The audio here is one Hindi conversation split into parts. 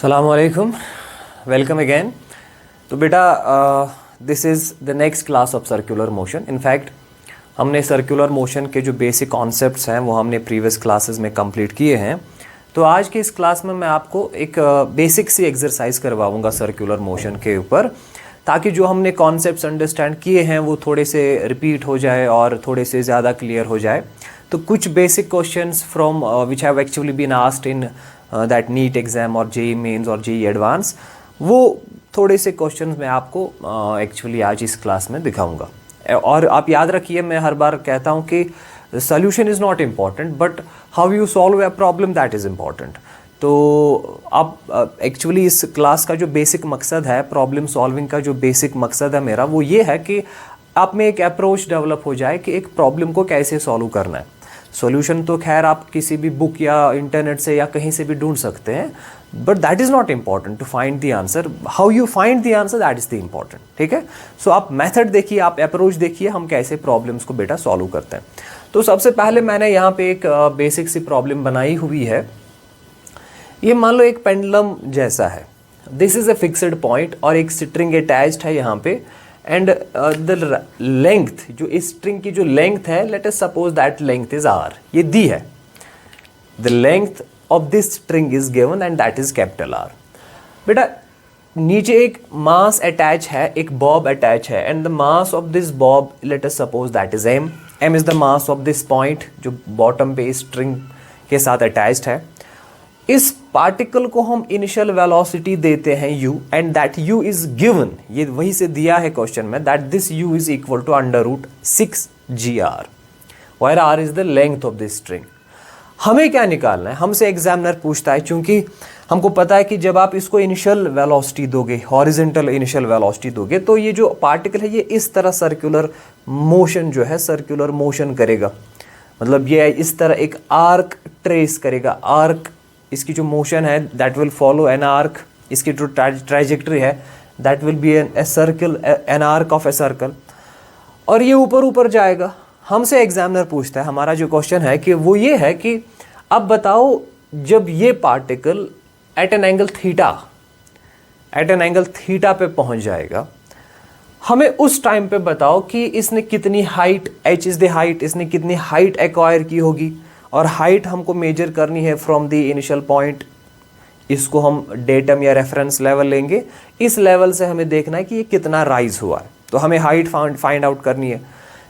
अस्सलाम वालेकुम, वेलकम अगेन। तो बेटा this is the next class of circular motion. In fact हमने सर्कुलर मोशन के जो बेसिक कॉन्सेप्ट्स हैं वो हमने प्रीवियस क्लासेस में कंप्लीट किए हैं। तो आज के इस क्लास में मैं आपको एक बेसिक सी एक्सरसाइज करवाऊंगा सर्कुलर मोशन के ऊपर, ताकि जो हमने कॉन्सेप्ट्स अंडरस्टैंड किए हैं वो थोड़े से रिपीट हो जाए और थोड़े से ज़्यादा क्लियर हो जाए। तो कुछ basic questions from which have actually been asked in that NEET exam और जेई मेंस और जेई एडवांस, वो थोड़े से क्वेश्चंस मैं आपको एक्चुअली आज इस क्लास में दिखाऊंगा। और आप याद रखिए, मैं हर बार कहता हूँ कि solution is not important but how you solve a problem that is important. तो आप एक्चुअली इस क्लास का जो बेसिक मकसद है, प्रॉब्लम सॉल्विंग का जो बेसिक मकसद है मेरा, वो ये है कि आप में एक अप्रोच डेवलप हो जाए कि एक प्रॉब्लम को कैसे सॉल्व करना है। सॉल्यूशन तो खैर आप किसी भी बुक या इंटरनेट से या कहीं से भी ढूंढ सकते हैं, but that is not important to find the answer. How you find the answer, that is the important. ठीक है, सो आप मेथड देखिए, आप अप्रोच देखिए, हम कैसे प्रॉब्लम्स को बेटा सॉल्व करते हैं। तो सबसे पहले मैंने यहाँ पे एक बेसिक सी प्रॉब्लम बनाई हुई है। ये मान लो एक पेंडुलम जैसा है, this is a fixed point और एक स्ट्रिंग अटैच्ड है यहाँ पे, एंड द लेंथ, जो इस स्ट्रिंग की जो लेंथ है, let us suppose that length is R, ये दी है। The length of this string is given and that is capital R. बेटा नीचे एक मास अटैच है, एक बॉब अटैच है, and the mass of this bob, let us suppose that is M. M is the mass of this point जो बॉटम पे स्ट्रिंग के साथ अटैच्ड है। इस पार्टिकल को हम इनिशियल वेलोसिटी देते हैं u, and that u is given, ये वहीं से दिया है क्वेश्चन में, that this u is equal to √6gr, where r is the length of this string. हमें क्या निकालना है, हमसे एग्जामिनर पूछता है, क्योंकि हमको पता है कि जब आप इसको इनिशियल वेलोसिटी दोगे, हॉरिजॉन्टल इनिशियल वेलोसिटी दोगे, तो ये जो पार्टिकल है ये इस तरह सर्कुलर मोशन जो है, सर्कुलर मोशन करेगा। मतलब ये इस तरह एक आर्क ट्रेस करेगा। आर्क, इसकी जो मोशन है that will follow an arc, इसकी जो ट्राइजेक्टरी है that will B a circle, an arc of a circle, और ये ऊपर ऊपर जाएगा। हमसे एग्जामिनर पूछता है, हमारा जो क्वेश्चन है कि वो ये है कि अब बताओ, जब ये particle at an angle theta पे पहुंच जाएगा, हमें उस टाइम पे बताओ कि इसने कितनी height, h is the height, इसने कितनी हाइट एक्वायर की होगी। और हाइट हमको मेजर करनी है फ्रॉम द इनिशियल पॉइंट। इसको हम डेटम या रेफरेंस लेवल लेंगे, इस लेवल से हमें देखना है कि ये कितना राइज हुआ है, तो हमें हाइट फाइंड आउट करनी है।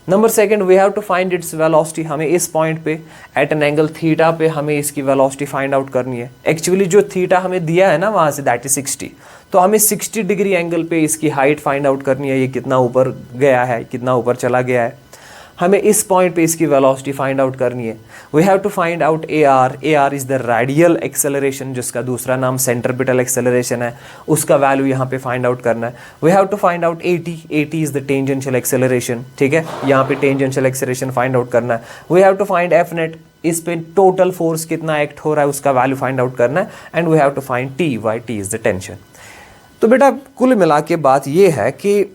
Number second, we have to find its velocity. हमें इस पॉइंट पे एट एन एंगल थीटा पे हमें इसकी वेलोसिटी फाइंड आउट करनी है। एक्चुअली जो थीटा हमें दिया है ना वहाँ से, दैट इज 60, तो हमें 60 डिग्री एंगल पे इसकी हाइट फाइंड आउट करनी है, ये कितना ऊपर गया है, कितना ऊपर चला गया है। हमें इस पॉइंट पे इसकी वेलोसिटी फाइंड आउट करनी है। We have to find out AR। AR is the radial acceleration, जिसका दूसरा नाम सेंट्रीपिटल एक्सेलरेशन है, उसका वैल्यू यहाँ पे फाइंड आउट करना है। We have to find out AT। AT is the tangential acceleration, ठीक है, यहाँ पे टेंजेंशियल एक्सेलरेशन फाइंड आउट करना है। We have to find Fnet, इस पे टोटल फोर्स कितना एक्ट हो रहा है उसका वैल्यू फाइंड आउट करना है। And we have to find T, why T is the tension. तो बेटा कुल मिला के बात ये है कि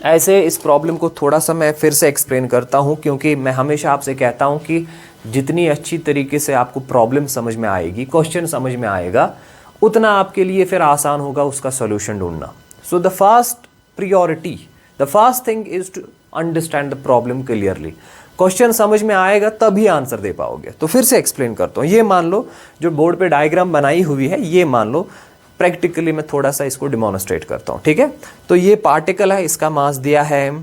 ऐसे इस प्रॉब्लम को थोड़ा सा मैं फिर से एक्सप्लेन करता हूँ, क्योंकि मैं हमेशा आपसे कहता हूँ कि जितनी अच्छी तरीके से आपको प्रॉब्लम समझ में आएगी, क्वेश्चन समझ में आएगा, उतना आपके लिए फिर आसान होगा उसका सॉल्यूशन ढूंढना। So the first priority, the first thing is to understand the problem clearly. Question समझ में आएगा तभी आंसर दे पाओगे। तो फिर से एक्सप्लेन करता हूँ। ये मान लो जो बोर्ड पे डायग्राम बनाई हुई है, ये मान लो प्रैक्टिकली मैं थोड़ा सा इसको डिमॉन्स्ट्रेट करता हूँ, ठीक है। तो ये पार्टिकल है, इसका मास दिया है m।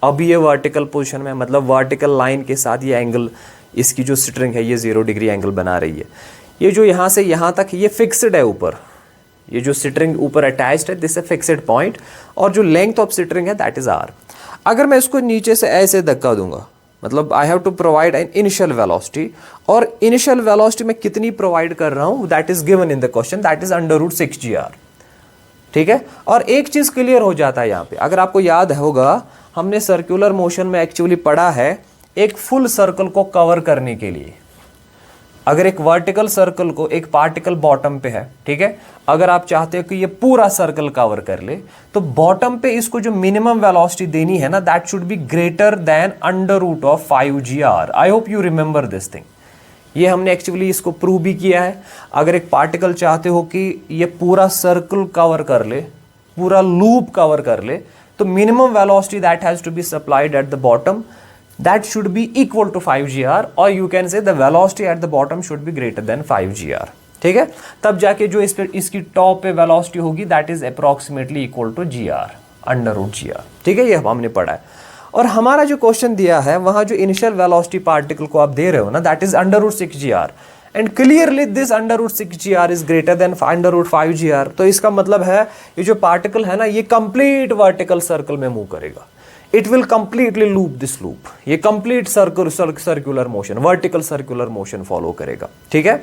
अब ये वर्टिकल पोजीशन में, मतलब वर्टिकल लाइन के साथ ये एंगल, इसकी जो स्ट्रिंग है ये 0 डिग्री एंगल बना रही है। ये जो यहाँ से यहाँ तक ये फिक्स्ड है ऊपर, ये जो स्ट्रिंग ऊपर अटैच्ड है, दिस ए फिक्स्ड पॉइंट, और जो लेंथ ऑफ स्ट्रिंग है दैट इज r। अगर मैं इसको नीचे से ऐसे धक्का दूंगा, मतलब I have to provide an initial velocity, और इनिशियल वेलोसिटी में कितनी प्रोवाइड कर रहा हूं that is given in the question, that is √6gr, ठीक है। और एक चीज क्लियर हो जाता है यहाँ पे, अगर आपको याद होगा हमने सर्कुलर मोशन में एक्चुअली पढ़ा है, एक फुल सर्कल को कवर करने के लिए, अगर एक वर्टिकल सर्कल को, एक पार्टिकल बॉटम पे है, ठीक है, अगर आप चाहते हो कि ये पूरा सर्कल कवर कर ले, तो बॉटम पे इसको जो मिनिमम वेलोसिटी देनी है ना, that should be greater then √5gr। I hope you remember this thing. ये हमने एक्चुअली इसको प्रूव भी किया है। अगर एक पार्टिकल चाहते हो कि ये पूरा सर्कल कवर कर ले, पूरा लूप कवर कर ले, तो minimum velocity that has to be supplied at the bottom that should be equal to 5 g, और you can say the velocity at the bottom should be greater than 5 g। ठीक है, तब जाके जो इस पे इसकी टॉप पे वेलोसिटी होगी that is approximately equal to g r, √g r। ठीक है, ये हमने पढ़ा है। और हमारा जो क्वेश्चन दिया है वहां जो इनिशियल वेलोसिटी पार्टिकल को आप दे रहे हो ना, that is √6 g r, and clearly this √6 g r is greater than √5 g r। तो इसका मतलब है ये जो पार्टिकल है ना, ये कंप्लीट वर्टिकल सर्कल में मूव करेगा। It will completely loop this loop, ये complete circular motion, vertical circular motion follow करेगा। ठीक है,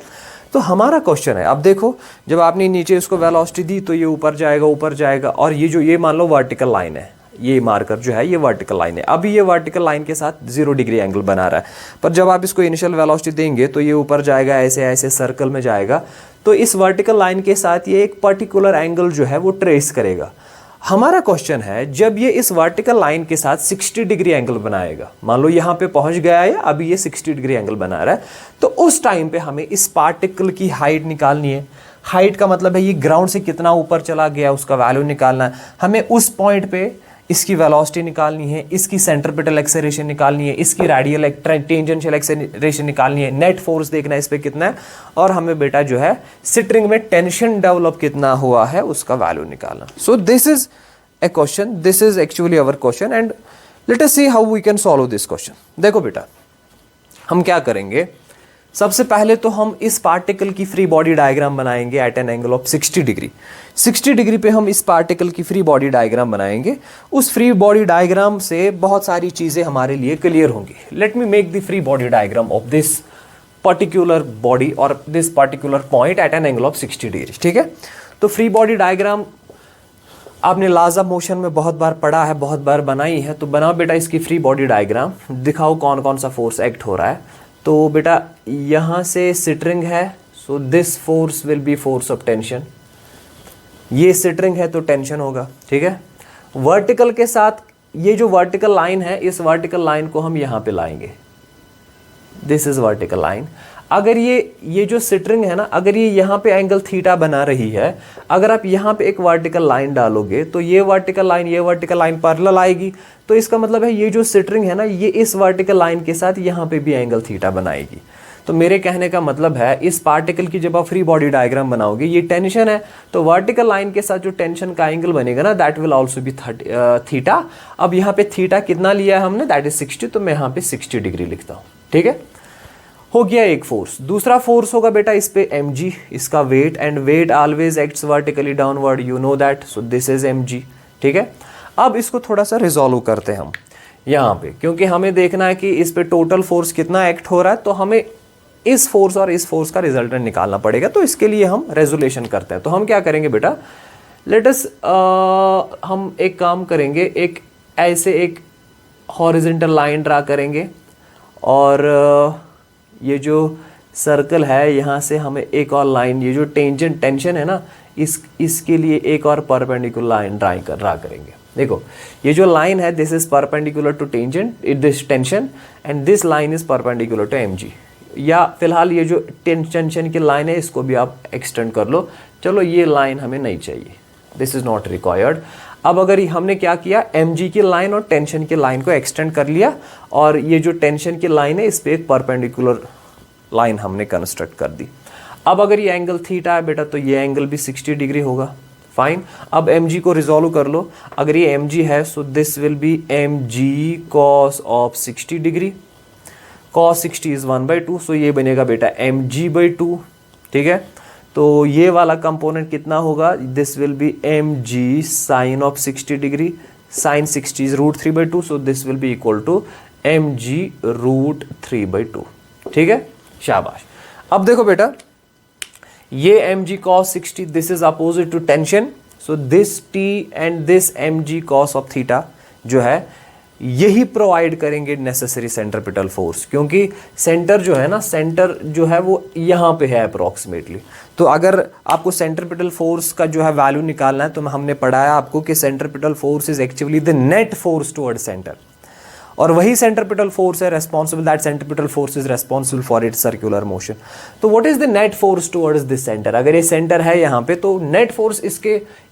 तो हमारा क्वेश्चन है, अब देखो जब आपने नीचे इसको वेलोसिटी दी तो ये ऊपर जाएगा, और ये जो ये मान लो वर्टिकल लाइन है, ये मार्कर जो है ये वर्टिकल लाइन है। अभी ये वर्टिकल लाइन के साथ 0 डिग्री एंगल बना रहा है, पर जब आप इसको इनिशियल वेलोसिटी देंगे तो ये ऊपर जाएगा, ऐसे ऐसे सर्कल में जाएगा, तो इस वर्टिकल लाइन के साथ ये एक पर्टिकुलर एंगल जो है वो ट्रेस करेगा। हमारा क्वेश्चन है, जब ये इस वर्टिकल लाइन के साथ 60 डिग्री एंगल बनाएगा, मान लो यहाँ पे पहुंच गया है, अभी ये 60 डिग्री एंगल बना रहा है, तो उस टाइम पे हमें इस पार्टिकल की हाइट निकालनी है। हाइट का मतलब है ये ग्राउंड से कितना ऊपर चला गया उसका वैल्यू निकालना है हमें। उस पॉइंट पे इसकी वेलोसिटी निकालनी है, इसकी सेंट्रीपिटल एक्सेलरेशन निकालनी है, इसकी रेडियल टेंजेंशियल एक्सेलरेशन निकालनी है, नेट फोर्स देखना है इस पे कितना है, और हमें बेटा जो है स्ट्रिंग में टेंशन डेवलप कितना हुआ है उसका वैल्यू निकालना। So this is a question, this is actually our question, and let us see how we can solve this question. देखो बेटा, हम क्या करेंगे, सबसे पहले तो हम इस पार्टिकल की फ्री बॉडी डायग्राम बनाएंगे at an angle of 60 degree. 60 degree पे हम इस पार्टिकल की फ्री बॉडी डायग्राम बनाएंगे। उस फ्री बॉडी डायग्राम से बहुत सारी चीजें हमारे लिए क्लियर होंगी। Let me make the free body diagram of this particular body और this particular point at an angle of 60 degree. ठीक है, तो फ्री बॉडी डायग्राम आपने लॉज ऑफ मोशन में बहुत बार पढ़ा है, बहुत बार बनाई है, तो बनाओ बेटा इसकी फ्री बॉडी डायग्राम, दिखाओ कौन कौन सा फोर्स एक्ट हो रहा है। तो बेटा यहां से स्ट्रिंग है, so this force will B force of tension. ये स्ट्रिंग है तो टेंशन होगा। ठीक है, वर्टिकल के साथ ये जो वर्टिकल लाइन है, इस वर्टिकल लाइन को हम यहां पे लाएंगे, दिस इज वर्टिकल लाइन। अगर ये जो स्ट्रिंग है ना, अगर ये यहाँ पे एंगल थीटा बना रही है, अगर आप यहाँ पे एक वर्टिकल लाइन डालोगे तो ये वर्टिकल लाइन पैरेलल आएगी, तो इसका मतलब है ये जो स्ट्रिंग है ना, ये इस वर्टिकल लाइन के साथ यहाँ पे भी एंगल थीटा बनाएगी। तो मेरे कहने का मतलब है, इस पार्टिकल की जब आप फ्री बॉडी डायग्राम बनाओगे, ये टेंशन है, तो वर्टिकल लाइन के साथ जो टेंशन का एंगल बनेगा ना, that will also be theta. अब यहाँ पे थीटा कितना लिया है हमने, दैट इज 60, तो मैं यहाँ पे 60 डिग्री लिखता हूँ। ठीक है, हो गया एक फोर्स। दूसरा फोर्स होगा बेटा इस पे mg, इसका weight, and weight always acts vertically downward, you know that, so this is mg। ठीक है, अब इसको थोड़ा सा रिजॉल्व करते हैं हम यहाँ पे, क्योंकि हमें देखना है कि इस पे टोटल फोर्स कितना एक्ट हो रहा है, तो हमें इस फोर्स और इस फोर्स का रिजल्टेंट निकालना पड़ेगा। तो इसके लिए हम रेजोल्यूशन करते हैं। तो हम क्या करेंगे बेटा, लेट अस हम एक काम करेंगे, एक ऐसे एक हॉरिजॉन्टल लाइन ड्रा करेंगे, और ये जो सर्कल है यहाँ से हमें एक और लाइन, ये जो टेंशन है ना, इसके लिए एक और परपेंडिकुलर लाइन ड्रा करेंगे। देखो ये जो लाइन है, this is perpendicular to this tension, and this line is perpendicular to mg। या फिलहाल ये जो टेंशन की लाइन है इसको भी आप एक्सटेंड कर लो। चलो ये लाइन हमें नहीं चाहिए, दिस इज नॉट रिक्वायर्ड। अब अगर हमने क्या किया, mg की लाइन और टेंशन की लाइन को एक्सटेंड कर लिया, और ये जो टेंशन की लाइन है इस पे एक परपेंडिकुलर लाइन हमने कंस्ट्रक्ट कर दी। अब अगर ये एंगल थीटा है बेटा, तो ये एंगल भी 60 डिग्री होगा। फाइन, अब mg को रिजॉल्व कर लो। अगर ये mg है, so this will be mg cos of 60 degree, cos 60 is 1/2, सो ये बनेगा बेटा mg/2। ठीक है, तो ये वाला कंपोनेंट कितना होगा, this will be mg sin of 60 degree, sin 60 is √3/2, so this will be equal to mg √3/2। ठीक है, शाबाश। अब देखो बेटा, ये mg cos 60, this is opposite to tension, so this t and this mg cos of theta जो है, यही प्रोवाइड करेंगे नेसेसरी सेंट्रीपिटल फोर्स, क्योंकि सेंटर जो है ना, सेंटर जो है वो यहाँ पे है अप्रोक्सीमेटली। तो अगर आपको सेंट्रीपिटल फोर्स का जो है वैल्यू निकालना है, तो हमने पढ़ाया आपको कि centripetal force is actually the net force toward centre, और वही सेंट्रिपिटल फोर्स है responsible, that centripetal force is responsible for its circular motion. तो what is the net force towards this centre? अगर ये सेंटर है यहाँ पे तो नेट फोर्स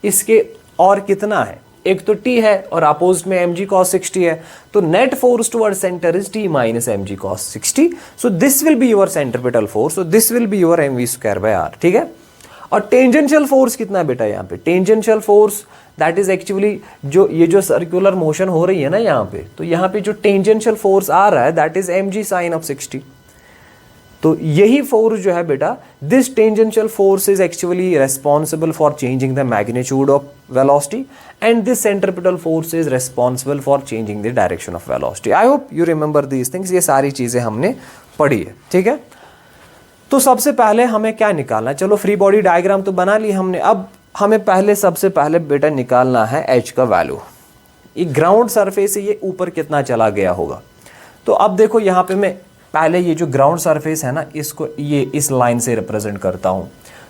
इसके और कितना है? एक तो t है और अपोजिट में mg cos 60 है, तो net force towards centre is t minus mg cos 60। So this will be your centripetal force, so this will be your mv²/r, ठीक है। और टेंजेंशियल फोर्स कितना है बेटा यहाँ पे? Tangential force that is actually जो सर्कुलर मोशन हो रही है ना यहाँ पे, तो यहाँ पे जो टेंजेंशियल फोर्स आ रहा है that is mg sin of 60। तो यही फोर्स जो है बेटा, this tangential force is actually responsible for changing the magnitude of velocity and this centripetal force is responsible for changing the direction of velocity. I hope you remember these things, ये सारी चीजें हमने पढ़ी है, ठीक है। तो सबसे पहले हमें क्या निकालना है? चलो फ्री बॉडी डायग्राम तो बना ली हमने, अब हमें सबसे पहले बेटा निकालना है h का वैल्यू। ये ग्राउंड सरफेस से ये ऊपर कितना चला गया होगा। तो अब देखो यहाँ पे मैं पहले ये जो ग्राउंड सरफेस है ना, इसको ये इस लाइन से रिप्रेजेंट करता हूँ।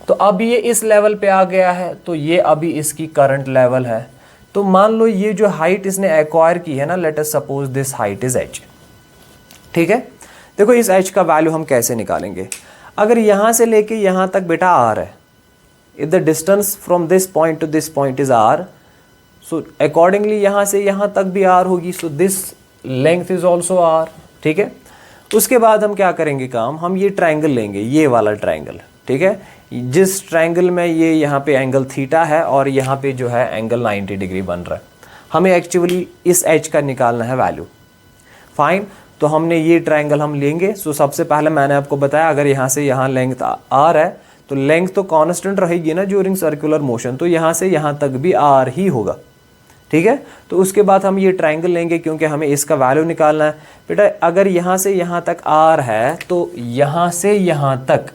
तो अब ये इस लेवल पे आ गया है, तो ये अभी इसकी करंट लेवल है। तो मान लो ये जो हाइट इसने एक्वायर की है ना, late us suppose this height is h, ठीक है। देखो इस h का वैल्यू हम कैसे निकालेंगे? अगर यहाँ से लेके यहाँ तक बेटा r है, if the distance from this point to this point is r, so accordingly यहाँ से यहाँ तक भी r होगी, so this length is also r, ठीक है। उसके बाद हम क्या करेंगे काम, हम ये ट्रायंगल लेंगे, ये वाला ट्रायंगल, ठीक है। जिस ट्रायंगल में ये यहाँ पे एंगल थीटा है और यहाँ पे जो है एंगल 90 डिग्री बन रहा है, हमें एक्चुअली इस h का निकालना है वैल्यू। फाइन, तो हमने ये ट्रायंगल हम लेंगे। सो सबसे पहले मैंने आपको बताया, अगर यहाँ से यहाँ लेंथ r है तो लेंथ तो कांस्टेंट रहेगी ना ड्यूरिंग सर्कुलर मोशन, तो यहाँ से यहाँ तक भी r ही होगा, ठीक है। तो उसके बाद हम ये ट्रायंगल लेंगे क्योंकि हमें इसका वैल्यू निकालना है। बेटा अगर यहाँ से यहाँ तक r है तो यहाँ से यहाँ तक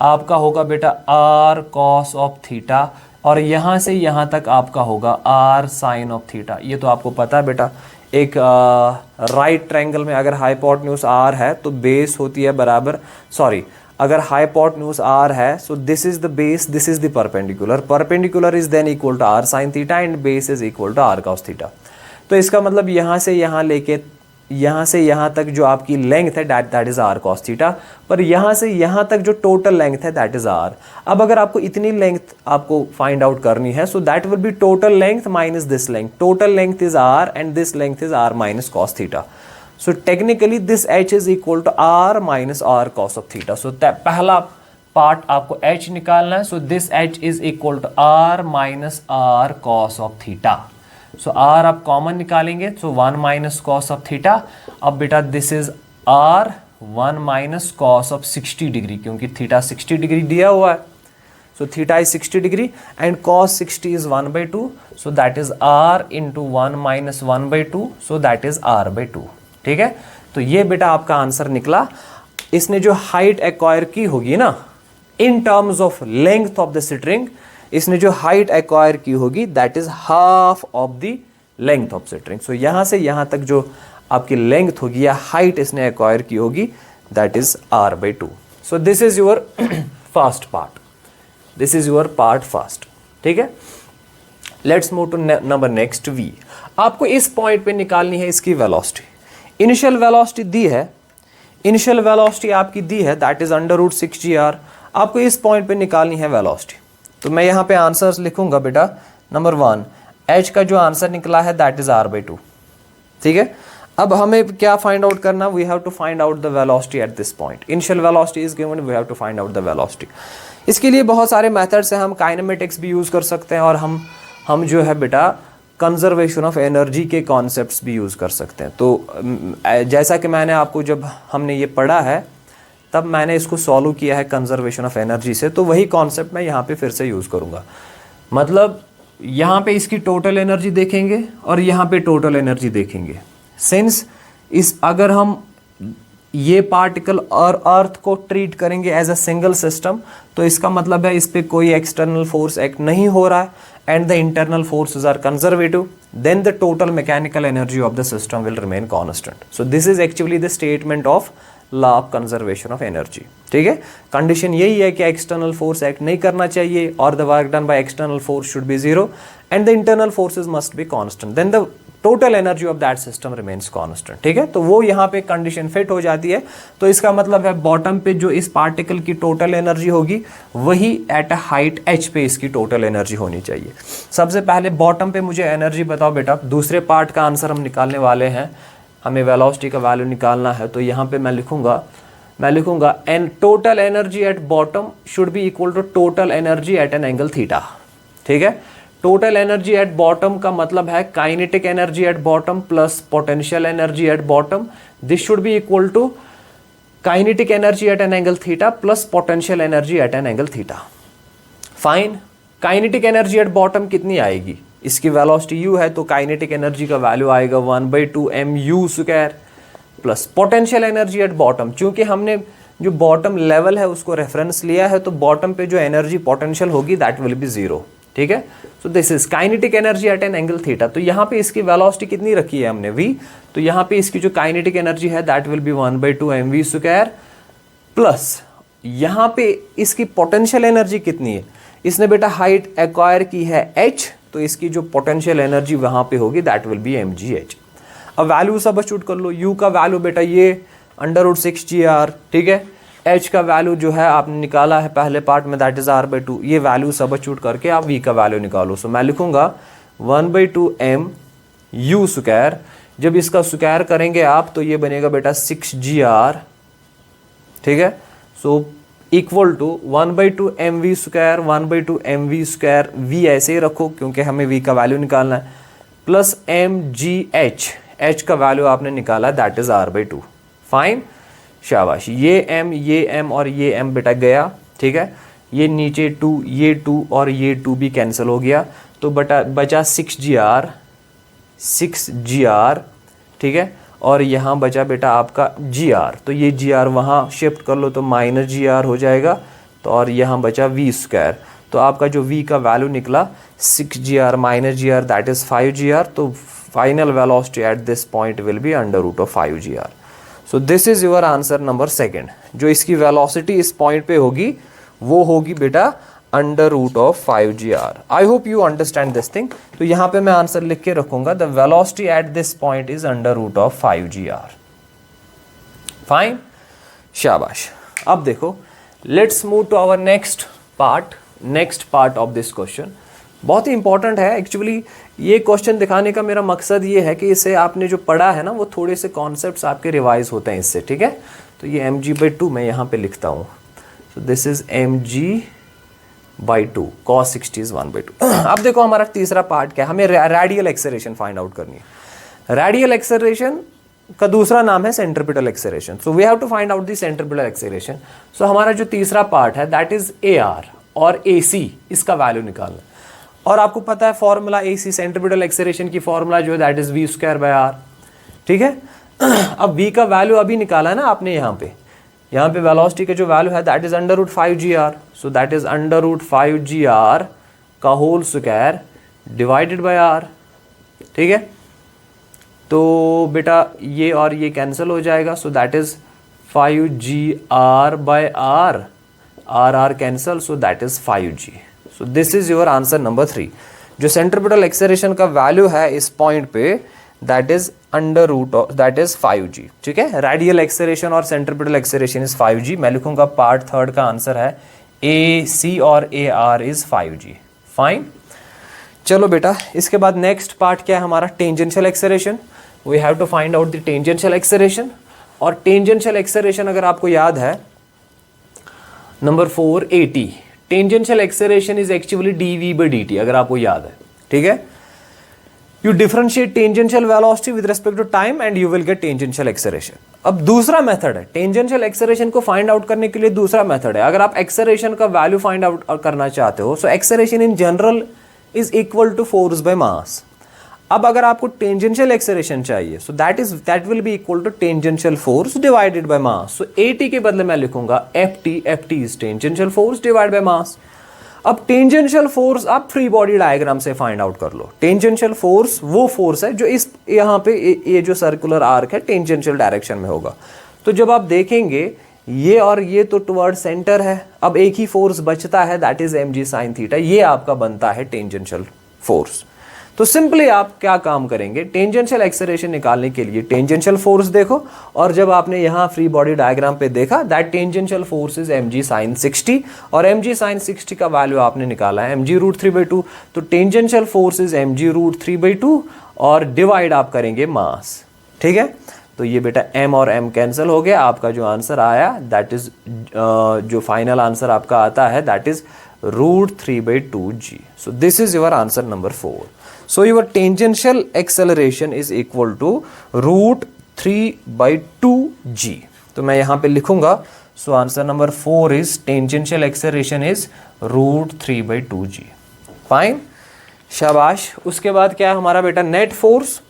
आपका होगा बेटा r cos ऑफ थीटा, और यहाँ से यहाँ तक आपका होगा r sin ऑफ थीटा। ये तो आपको पता है बेटा, एक राइट ट्रायंगल में अगर हाइपोटेन्यूज r है तो बेस होती है बराबर, सॉरी, अगर हाइपोटेन्यूज r है, so this is the base, this is the perpendicular is then equal to r sin theta and base is equal to r cos theta. तो इसका मतलब यहाँ से यहाँ लेके यहाँ से यहाँ तक जो आपकी लेंथ है that is r cos theta, पर यहाँ से यहाँ तक जो टोटल लेंथ है दैट इज r। अब अगर आपको इतनी लेंथ आपको फाइंड आउट करनी है, so that will be total length minus this length. Total length is r and this length is r minus cos theta. So technically this h is equal to r minus r cos of theta. So पहला पार्ट आपको h निकालना है, so this h is equal to r minus r cos of theta. So r आप कॉमन निकालेंगे, so 1 minus cos of theta. अब बेटा this is r 1 minus cos of 60 degree, क्योंकि थीटा 60 डिग्री दिया हुआ है, so theta is 60 degree and cos 60 is 1/2, so that is r into 1 minus 1/2, so that is r/2, ठीक है। तो ये बेटा आपका आंसर निकला। इसने जो हाइट एक्वायर की होगी ना in terms of length of the string, इसने जो हाइट एक्वायर की होगी that is half of the length of string. So यहां से यहां तक जो आपकी लेंथ होगी या हाइट इसने एक्वायर की होगी that is r/2। So this is your first part, this is your part first, ठीक है। Let's move to number next v। आपको इस पॉइंट पे निकालनी है इसकी वेलोसिटी। इनिशियल वेलोसिटी दी है, इनिशियल वेलोसिटी आपकी दी है दैट इज √6gr। आपको इस पॉइंट पे निकालनी है वेलोसिटी। तो मैं यहाँ पे आंसर्स लिखूंगा बेटा। नंबर 1, h का जो आंसर निकला है दैट इज r/2, ठीक है। अब हमें क्या फाइंड आउट करना, we have to find out the velocity at this point. Initial velocity is given, we have to find out the velocity. इसके लिए बहुत सारे मेथड्स हैं, हम काइनेमेटिक्स भी यूज कर सकते हैं और हम जो है बेटा कंजर्वेशन ऑफ एनर्जी के कॉन्सेप्ट्स भी यूज़ कर सकते हैं। तो जैसा कि मैंने आपको जब हमने ये पढ़ा है तब मैंने इसको सॉल्व किया है कंजर्वेशन ऑफ एनर्जी से, तो वही कॉन्सेप्ट मैं यहाँ पे फिर से यूज़ करूँगा। मतलब यहाँ पे इसकी टोटल एनर्जी देखेंगे और यहाँ पे टोटल एनर्जी देखेंगे। सिंस अगर हम ये पार्टिकल और अर्थ को ट्रीट करेंगे एज अ सिंगल सिस्टम, तो इसका मतलब है इस पे कोई एक्सटर्नल फोर्स एक्ट नहीं हो रहा है and the internal forces are conservative, then the total mechanical energy of the system will remain constant. So this is actually the statement of law of conservation of energy, ठीक है। कंडीशन यही है कि एक्सटर्नल फोर्स एक्ट नहीं करना चाहिए और the work done by external force should be 0 and the internal forces must be constant, then the total energy of that system remains constant, ठीक है। तो वो यहाँ पे कंडीशन फिट हो जाती है। तो इसका मतलब है बॉटम पे जो इस पार्टिकल की टोटल एनर्जी होगी वही एट अ हाइट h पे इसकी टोटल एनर्जी होनी चाहिए। सबसे पहले बॉटम पे मुझे एनर्जी बताओ बेटा, दूसरे पार्ट का आंसर हम निकालने वाले हैं, हमें वेलोसिटी का वैल्यू निकालना है। तो यहाँ पे मैं लिखूंगा an total energy at bottom should be equal to total energy at an angle theta, ठीक है। टोटल एनर्जी एट बॉटम का मतलब है kinetic energy at bottom plus potential energy at bottom, this should be equal to kinetic energy at an angle theta plus potential energy at an angle theta. Fine, kinetic energy at bottom कितनी आएगी, इसकी वेलोसिटी u है तो काइनेटिक एनर्जी का वैल्यू आएगा 1/2 mu square plus potential energy at bottom, क्योंकि हमने जो बॉटम लेवल है उसको रेफरेंस लिया है तो बॉटम पे जो एनर्जी पोटेंशियल होगी दैट विल बी 0, ठीक है। So this is kinetic energy at an angle theta. तो यहाँ पे इसकी वेलोसिटी कितनी रखी है हमने v, तो यहाँ पे इसकी जो काइनेटिक एनर्जी है that will B 1/2 mv square plus यहाँ पे इसकी पोटेंशियल एनर्जी कितनी है, इसने बेटा हाइट एक्वायर की है h, तो इसकी जो पोटेंशियल एनर्जी वहां पे होगी दैट विल बी mgh। अब वैल्यू सब्स्टिट्यूट कर लो, u का वैल्यू बेटा ये √6gr, ठीक है। h का वैल्यू जो है आपने निकाला है पहले पार्ट में दैट इज r/2, ये वैल्यू सब्स्टिट्यूट करके आप v का वैल्यू निकालो। सो मैं लिखूंगा 1/2 mu स्क्वायर, जब इसका स्क्वायर करेंगे आप तो ये बनेगा बेटा 6gr, ठीक है। So equal to 1/2 mv square 1/2 mv square, v ऐसे ही रखो क्योंकि हमें v का वैल्यू निकालना है, प्लस mgh, h का वैल्यू आपने निकाला दैट इज r/2। फाइन, शाबाश, ये m और ये m बेटा गया, ठीक है। ये नीचे 2, ये 2 और ये 2 भी कैंसिल हो गया, तो बचा 6gr, ठीक है। और यहाँ बचा बेटा आपका gr, तो ये gr वहाँ शिफ्ट कर लो तो -gr हो जाएगा, तो और यहाँ बचा v स्क्वायर, तो आपका जो v का वैल्यू निकला 6gr -gr that is 5gr, तो final velocity at this point will be √5gr। So this is your answer number second. जो इसकी वेलोसिटी इस पॉइंट पे होगी वो होगी बेटा √5gr। I hope you understand this thing. तो यहाँ पे मैं आंसर लिख के रखूंगा the velocity at this point is √5gr। Fine, शाबाश। अब देखो, let's move to our next part of this question. बहुत ही इंपॉर्टेंट है एक्चुअली। ये क्वेश्चन दिखाने का मेरा मकसद ये है कि इसे आपने जो पढ़ा है ना वो थोड़े से कॉन्सेप्ट्स आपके रिवाइज होते हैं इससे, ठीक है। तो ये mg/2 मैं यहाँ पे लिखता हूँ, सो this is mg/2, cos 60 is 1/2। अब देखो हमारा तीसरा पार्ट क्या है, हमें रेडियल एक्सेलरेशन फाइंड आउट करनी है। रेडियल एक्सेलरेशन का दूसरा नाम है centripetal acceleration. So we have to find out the centripetal acceleration. So हमारा जो तीसरा पार्ट है दैट इज AR और AC, इसका वैल्यू निकालना। और आपको पता है फॉर्मूला AC सेंट्रीपिटल एक्सेलरेशन की फॉर्मूला जो है दैट इज v²/r, ठीक है। अब v का वैल्यू अभी निकाला है ना आपने, यहाँ पे वेलोसिटी का जो वैल्यू है that is √5gr, so that is √5gr का whole square divided by r, ठीक है। तो बेटा ये और ये कैंसिल हो जाएगा, so that is 5gr/r, r cancel, so that is 5g। So this is your answer number 3। जो सेंट्रीपिटल एक्सेलरेशन का वैल्यू है इस पॉइंट पे that is that is 5g, ठीक है। रेडियल एक्सेलरेशन और सेंट्रीपिटल एक्सेलरेशन इज 5g। मैं लिखूंगा पार्ट थर्ड का आंसर है AC और AR इज 5g। फाइन, चलो बेटा इसके बाद नेक्स्ट पार्ट क्या है हमारा, tangential acceleration. We have to find out the tangential acceleration. और टेंजेंशियल एक्सेलरेशन अगर आपको याद है number 4 AT, tangential acceleration is actually dv/dt, अगर आपको याद है, ठीक है। You differentiate tangential velocity with respect to time and you will get tangential acceleration. अब दूसरा मेथड है टेंजेंशियल एक्सेलरेशन को फाइंड आउट करने के लिए, दूसरा मेथड है। अगर आप एक्सेलरेशन का वैल्यू फाइंड आउट करना चाहते हो, so acceleration in general is equal to force by mass. अब अगर आपको टेंजेंशियल एक्सेलरेशन चाहिए, so that will be equal to tangential force divided by mass. So AT के बदले मैं लिखूंगा FT is tangential force divided by mass. अब टेंजेंशियल फोर्स आप फ्री बॉडी डायग्राम से फाइंड आउट कर लो। टेंजेंशियल फोर्स वो फोर्स है जो इस यहाँ पे ये जो सर्कुलर आर्क है टेंजेंशियल डायरेक्शन में होगा। तो जब आप देखेंगे ये और ये तो टुवर्ड सेंटर है, अब एक ही फोर्स बचता है that is mg sin theta, ये आपका बनता है टेंजेंशियल फोर्स। तो सिंपली आप क्या काम करेंगे, टेंजेंशियल एक्सेलरेशन निकालने के लिए टेंजेंशियल फोर्स देखो, और जब आपने यहाँ फ्री बॉडी डायग्राम पे देखा that tangential force is mg sin 60, और mg sin 60 का वैल्यू आपने निकाला है mg√3/2, तो टेंजेंशियल फोर्स इज mg√3/2 और डिवाइड आप करेंगे मास। ठीक है, तो ये बेटा m और m कैंसिल हो गया, आपका जो आंसर आया दैट इज जो फाइनल आंसर आपका आता है that is √3/2g। So this is your answer number 4। So your tangential acceleration is equal to √3/2g। तो मैं यहाँ पे लिखूंगा, so answer number 4 is tangential acceleration is √3/2g। Fine, शाबाश। उसके बाद क्या है हमारा बेटा, नेट फोर्स।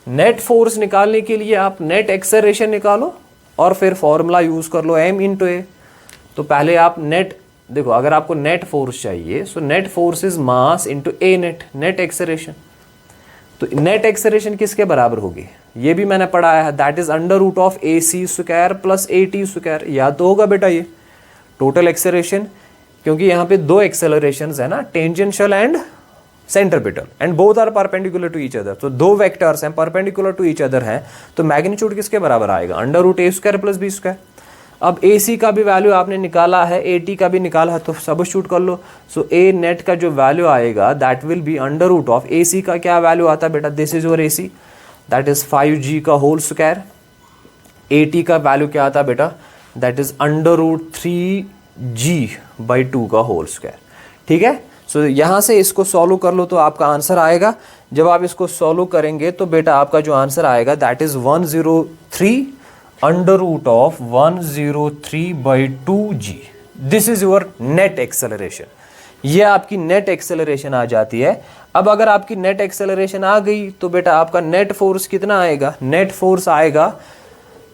नेट फोर्स निकालने के लिए आप नेट एक्सेलरेशन निकालो और फिर फॉर्मूला यूज कर लो m इंटू ए। तो पहले आप नेट देखो, अगर आपको नेट फोर्स चाहिए सो net force is mass into A net, net acceleration. तो नेट एक्सेलरेशन किसके बराबर होगी, ये भी मैंने पढ़ाया है, that is √AC² plus AT²। याद तो होगा बेटा ये टोटल एक्सेलरेशन, क्योंकि यहाँ पे दो एक्सेलरेशन है ना, tangential and centripetal, and both are perpendicular to each other. तो दो वेक्टर्स हैं परपेंडिकुलर टू ईच अदर हैं, तो मैग्नीट्यूड किसके बराबर आएगा, √A² प्लस B²। अब AC का भी वैल्यू आपने निकाला है, AT का भी निकाला है, तो सबस्टिट्यूट कर लो। सो A नेट का जो वैल्यू आएगा दैट विल बी √AC का क्या वैल्यू आता है बेटा, this is your AC that is 5g का होल स्क्वायर। AT का वैल्यू क्या आता है बेटा, दैट इज √3g/2 का होल स्क्वायर। ठीक है, सो यहाँ से इसको सॉल्व कर लो तो आपका आंसर आएगा। जब आप इसको सॉल्व करेंगे तो बेटा आपका जो आंसर आएगा that is 103/2g। This is your net acceleration. ये आपकी नेट एक्सेलरेशन आ जाती है। अब अगर आपकी नेट एक्सेलरेशन आ गई तो बेटा आपका नेट फोर्स कितना आएगा, नेट फोर्स आएगा,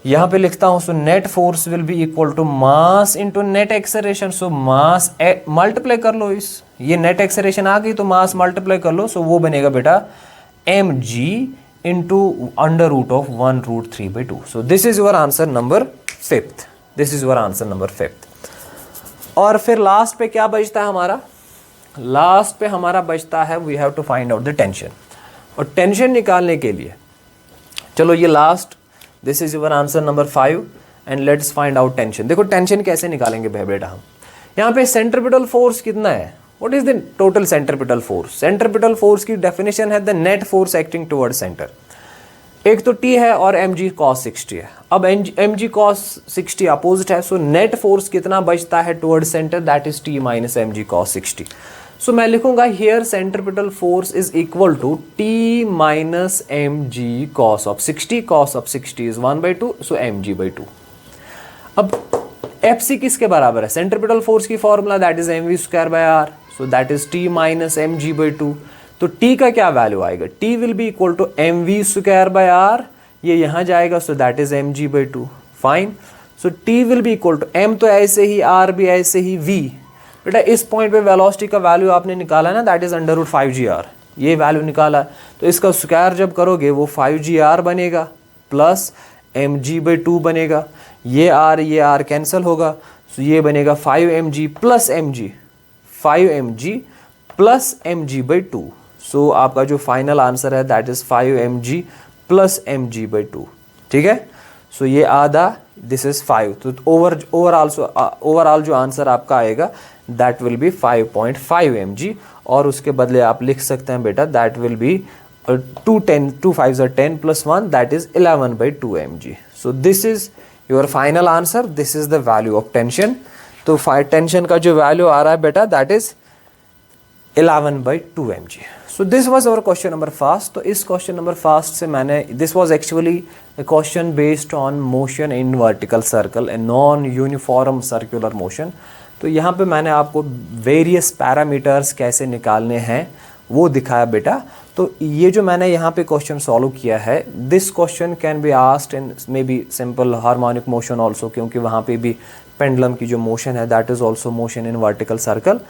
यहां पे लिखता हूं, so net force will be equal to mass into net acceleration. So mass multiply कर लो, इस ये नेट एक्सेलरेशन आ गई तो मास मल्टीप्लाई कर लो, सो वो बनेगा बेटा mg into √1√3/2। So this is your answer number 5th। This is your answer number 5th। और फिर लास्ट पे क्या बचता है हमारा, लास्ट पे हमारा बचता है we have to find out the tension. और टेंशन निकालने के लिए चलो ये last, this is your answer number 5 and let's find out tension. देखो टेंशन कैसे निकालेंगे बेटा हम, यहाँ पे सेंट्रीपिटल फोर्स कितना है, what is the total centripetal force. Centripetal force की डेफिनेशन है the net force acting toward centre. एक तो T है और mg cos 60 है। अब mg cos 60 अपोजिट है, सो नेट फोर्स कितना बचता है toward centre, that is T minus mg cos 60। So मैं लिखूंगा here centripetal force is equal to T minus mg cos of 60। cos of 60 is 1/2, so mg/2। अब FC किसके बराबर है, सेंट्रीपिटल फोर्स की formula that is mv²/r, so that is T minus mg/2। तो T का क्या वैल्यू आएगा, T will be equal to mv²/r, ये यहां जाएगा, so that is mg/2। Fine, so T will be equal to m तो ऐसे ही, r भी ऐसे ही, v बेटा इस पॉइंट पे वेलोसिटी का वैल्यू आपने निकाला ना, दैट इज √5gr, ये वैल्यू निकाला, तो इसका स्क्वायर जब करोगे वो 5gr बनेगा प्लस mg/2 बनेगा, ये r कैंसिल होगा, सो ये बनेगा 5mg plus mg, 5mg plus mg/2। सो आपका जो फाइनल आंसर है that is 5mg plus mg/2। ठीक है, सो ये आधा, दिस इज 5, तो ओवरऑल जो आंसर आपका आएगा दैट विल बी 5.5 mg, और उसके बदले आप लिख सकते हैं बेटा that will B 2 5s 10 plus 1 that is 11/2 mg। So this is your final answer, this is the value of tension. तो टेंशन का जो वैल्यू आ रहा है बेटा that is 11/2 mg। So this was our question number first. तो इस क्वेश्चन नंबर फर्स्ट से मैंने, this was actually a question based on motion in vertical circle, a non-uniform circular motion। तो यहाँ पे मैंने आपको वेरियस पैरामीटर्स कैसे निकालने हैं वो दिखाया बेटा। तो ये जो मैंने यहाँ पे क्वेश्चन सॉल्व किया है, this question can be asked in may be simple harmonic motion also, क्योंकि वहाँ पे भी पेंडुलम की जो मोशन है that is also motion in vertical circle.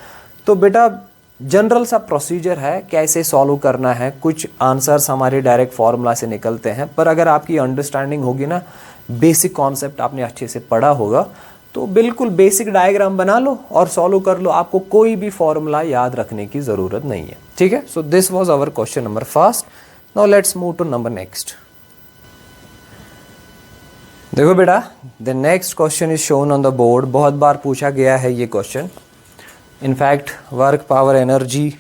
तो बेटा जनरल सा प्रोसीजर है कैसे सॉल्व करना है, कुछ आंसर्स हमारे डायरेक्ट फार्मूला से निकलते हैं, पर अगर आपकी अंडरस्टैंडिंग होगी ना, बेसिक कॉन्सेप्ट आपने अच्छे से पढ़ा होगा, तो बिल्कुल बेसिक डायग्राम बना लो और सॉल्व कर लो, आपको कोई भी फार्मूला याद रखने की ज़रूरत नहीं है। ठीक है, so this was our question number first. Now let's move to number next. देखो बेटा, the next question is shown on the board. बहुत बार पूछा गया है ये question. In fact work power energy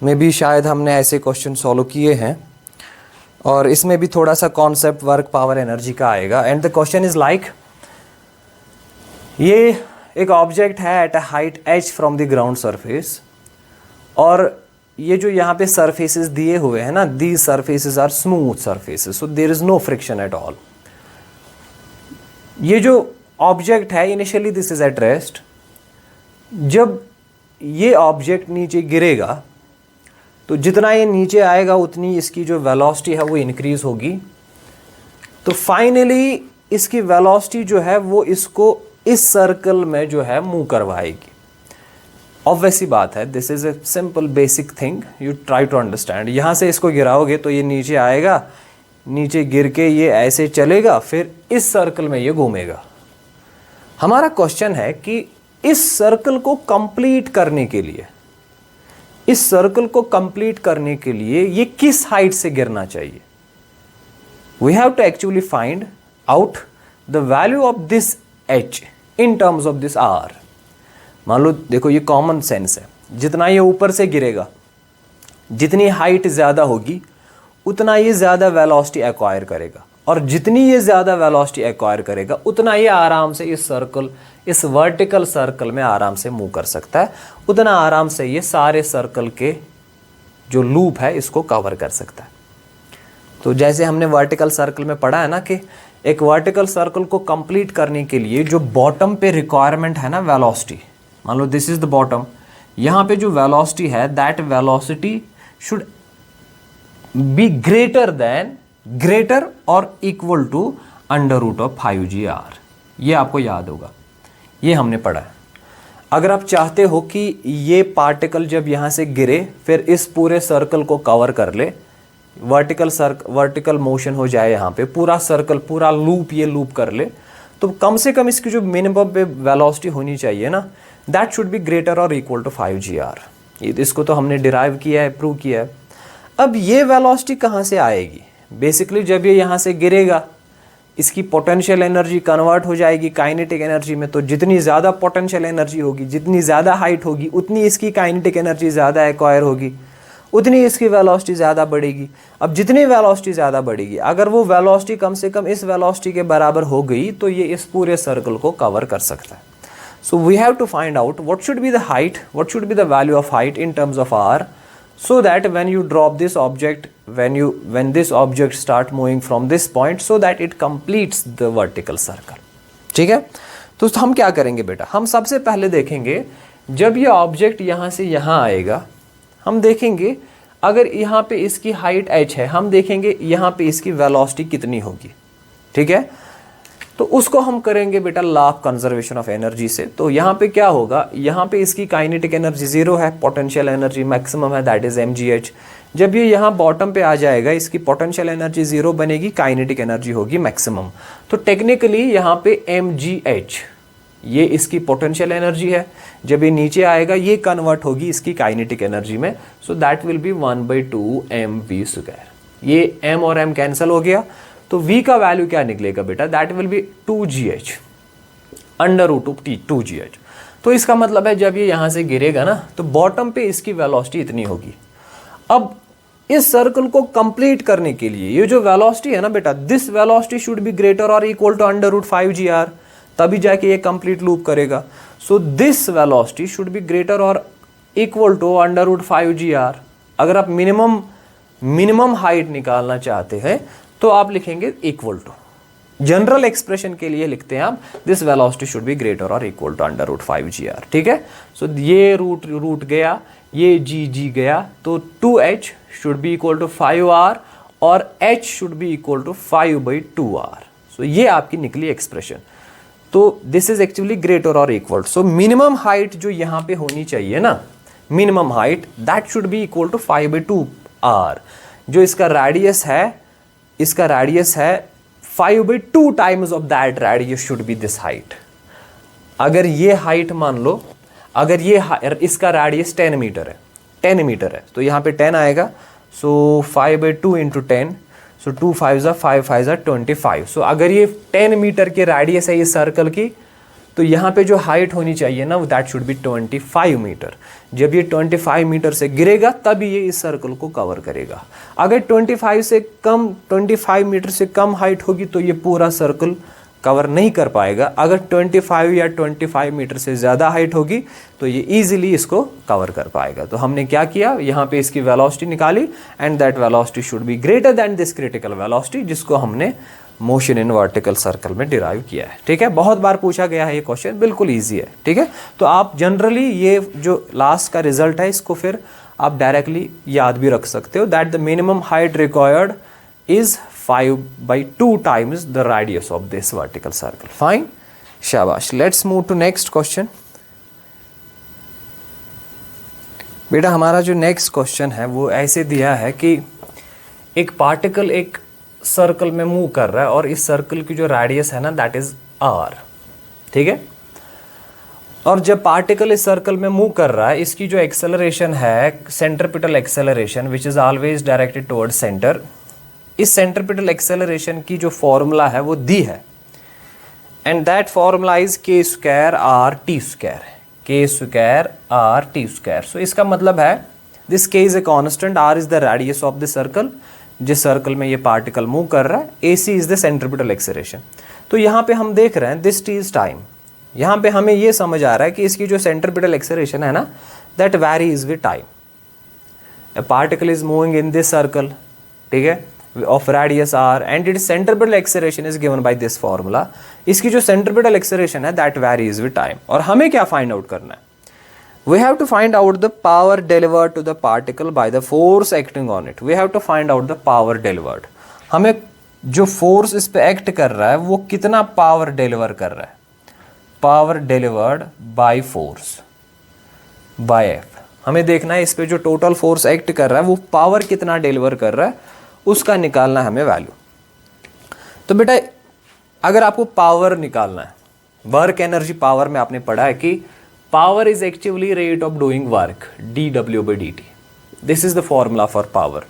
में भी शायद हमने ऐसे क्वेश्चन सॉल्व किए हैं, और इसमें भी थोड़ा सा कॉन्सेप्ट वर्क पावर एनर्जी का आएगा. And the question is like, ये एक ऑब्जेक्ट है at a height h from the ground surface, और ये जो यहाँ पे सरफेसेस दिए हुए हैं ना, these surfaces are smooth surfaces, so there is no friction at all. ये जो ऑब्जेक्ट है initially this is at rest. जब ये ऑब्जेक्ट नीचे गिरेगा तो जितना ये नीचे आएगा उतनी इसकी जो वेलोसिटी है वो इंक्रीज होगी. तो फाइनली इसकी वेलोसिटी जो है वो इसको इस सर्कल में जो है मूव करवाएगी. ऑब्वियस सी बात है, this is a simple basic thing, you try to understand. यहाँ से इसको गिराओगे तो ये नीचे आएगा, नीचे गिर के ये ऐसे चलेगा, फिर इस सर्कल में ये घूमेगा. हमारा क्वेश्चन है कि इस सर्कल को कंप्लीट करने के लिए, इस सर्कल को कंप्लीट करने के लिए ये किस हाइट से गिरना चाहिए. We have to actually find out the value of this h in terms of this r. मान लो, देखो ये कॉमन सेंस है, जितना ये ऊपर से गिरेगा, जितनी हाइट ज़्यादा होगी उतना ये ज़्यादा वेलोसिटी एक्वायर करेगा, और जितनी ये ज़्यादा वेलोसिटी एक्वायर करेगा उतना ये आराम से इस सर्कल, इस वर्टिकल सर्कल में आराम से मूव कर सकता है, उतना आराम से ये सारे सर्कल के जो लूप है इसको कवर कर सकता है. तो जैसे हमने वर्टिकल सर्कल में पढ़ा है ना कि एक वर्टिकल सर्कल को कंप्लीट करने के लिए जो बॉटम पे रिक्वायरमेंट है ना वेलोसिटी, मान लो दिस इज द बॉटम, यहाँ पे जो वेलोसिटी है that velocity should be greater और equal to under root of 5gr. ये आपको याद होगा, ये हमने पढ़ा है. अगर आप चाहते हो कि ये पार्टिकल जब यहाँ से गिरे फिर इस पूरे सर्कल को कवर कर ले, वर्टिकल मोशन हो जाए, यहाँ पे पूरा सर्कल, पूरा लूप ये लूप कर ले, तो कम से कम इसकी जो मिनिमम पे वेलोसिटी होनी चाहिए ना, दैट शुड बी ग्रेटर और इक्वल टू 5gr. इसको तो हमने डिराइव किया है, प्रूव किया है. अब ये वेलोसिटी कहाँ से आएगी? बेसिकली जब ये यहाँ से गिरेगा इसकी पोटेंशियल एनर्जी कन्वर्ट हो जाएगी काइनेटिक एनर्जी में. तो जितनी ज़्यादा पोटेंशियल एनर्जी होगी, जितनी ज़्यादा हाइट होगी, उतनी इसकी काइनेटिक एनर्जी ज़्यादा एक्वायर होगी, उतनी इसकी वेलोसिटी ज़्यादा बढ़ेगी. अब जितनी वेलोसिटी ज़्यादा बढ़ेगी, अगर वो वेलोसिटी कम से कम इस वेलोसिटी के बराबर हो गई तो ये इस पूरे सर्कल को कवर कर सकता है. So we have to find out what should be the height, what should be the value of height in terms of r, so that when you drop this object, when this object start moving from this point, so that it completes the vertical circle. ठीक है, तो हम क्या करेंगे बेटा, हम सबसे पहले देखेंगे जब ये ऑब्जेक्ट यहाँ से यहाँ आएगा, हम देखेंगे अगर यहाँ पे इसकी हाइट h है, हम देखेंगे यहाँ पे इसकी वेलोसिटी कितनी होगी. ठीक है, तो उसको हम करेंगे बेटा law of conservation of energy से. तो यहाँ पे क्या होगा, यहाँ पे इसकी काइनेटिक एनर्जी 0 है, पोटेंशियल एनर्जी मैक्सिमम है, दैट इज mgh. जब ये यहाँ बॉटम पे आ जाएगा इसकी पोटेंशियल एनर्जी 0 बनेगी, काइनेटिक एनर्जी होगी मैक्सिमम. तो टेक्निकली यहाँ पे mgh ये इसकी पोटेंशियल एनर्जी है, जब ये नीचे आएगा ये कन्वर्ट होगी इसकी काइनेटिक एनर्जी में. सो दैट विल बी 1/2 mv². ये m और m कैंसिल हो गया, तो v का वैल्यू क्या निकलेगा बेटा, that will be 2gh under root of 2gh. तो इसका मतलब है जब ये यहाँ से गिरेगा ना तो बॉटम पे इसकी वेलोसिटी इतनी होगी. अब इस सर्कल को कंप्लीट करने के लिए ये जो वेलोसिटी है ना बेटा, this velocity should be greater और equal to under root 5gr, तभी जाके ये कंप्लीट लूप करेगा. So this velocity should be greater और equal to under root 5gr. अगर आप मिनिमम हाइट निकालना चाहते हैं तो आप लिखेंगे इक्वल टू, जनरल एक्सप्रेशन के लिए लिखते हैं आप, this velocity should be greater और equal to under root 5gr. ठीक है, सो ये रूट गया, ये g गया, तो 2h should be equal to 5r और h should be equal to 5/2r. So ये आपकी निकली एक्सप्रेशन. तो दिस इज एक्चुअली ग्रेटर और इक्वल. सो मिनिमम हाइट जो यहाँ पे होनी चाहिए ना, minimum height that should be equal to 5/2r. जो इसका रेडियस है, इसका रेडियस है 5/2 times of that radius should be this height. अगर ये हाइट मान लो, अगर ये इसका रेडियस 10 मीटर है, 10 मीटर है, तो यहाँ पे 10 आएगा, सो 5/2 इंटू 10, सो 2 5 5 5 25। सो अगर ये 10 मीटर की रेडियस है इस सर्कल की, तो यहाँ पे जो हाइट होनी चाहिए ना, दैट शुड बी 25 मीटर। जब ये 25 मीटर से गिरेगा तभी ये इस सर्कल को कवर करेगा। अगर 25 मीटर से कम हाइट होगी तो ये पूरा सर्कल कवर नहीं कर पाएगा। अगर 25 या 25 मीटर से ज़्यादा हाइट होगी तो ये इजीली इसको कवर कर पाएगा। तो हमने क्या किया, यहाँ पे इसकी वेलोसिटी निकाली, and that velocity should be greater than this critical velocity, जिसको हमने मोशन इन वर्टिकल सर्कल में डिराइव किया है। ठीक है, बहुत बार पूछा गया है ये क्वेश्चन, बिल्कुल ईजी है। ठीक है, तो आप जनरली ये जो लास्ट का रिजल्ट है इसको फिर आप डायरेक्टली याद भी रख सकते हो, that the minimum height required is 5/2 times the radius of this vertical circle. Fine, शाबाश। Let's move to next question. बेटा हमारा जो नेक्स्ट क्वेश्चन है वो ऐसे दिया है कि एक पार्टिकल एक सर्कल में मूव कर रहा है और इस सर्कल की जो रेडियस है ना, दैट इज r। ठीक है, और जब पार्टिकल इस सर्कल में मूव कर रहा है, इसकी जो एक्सेलरेशन है centripetal acceleration which is always directed toward centre, इस सेंट्रीपिटल एक्सेलरेशन की जो फॉर्मूला है वो दी है, and that formula is k square r t square, k square r t square. So इसका मतलब है this k is a constant, r is the radius of the circle, जिस सर्कल में ये पार्टिकल मूव कर रहा है, ac is the centripetal acceleration. तो यहाँ पे हम देख रहे हैं दिस t इज टाइम, यहाँ पे हमें ये समझ आ रहा है कि इसकी जो सेंट्रीपिटल एक्सेलरेशन है ना, that varies with time. A particle is moving in this circle, ठीक है, of radius r, and its centripetal acceleration is given by this formula। इसकी जो centripetal acceleration है that varies with time। और हमें क्या find out करना है, we have to find out the power delivered to the particle by the force acting on it। we have to find out the power delivered। हमें जो force इस पे act कर रहा है वो कितना power deliver कर रहा है, power delivered by force by F। हमें देखना है इस पे जो total force act कर रहा है वो power कितना deliver कर रहा है, उसका निकालना है हमें वैल्यू। तो बेटा अगर आपको पावर निकालना है, वर्क एनर्जी पावर में आपने पढ़ा है कि power is actually rate of doing work, dW/dt। This is the formula for power,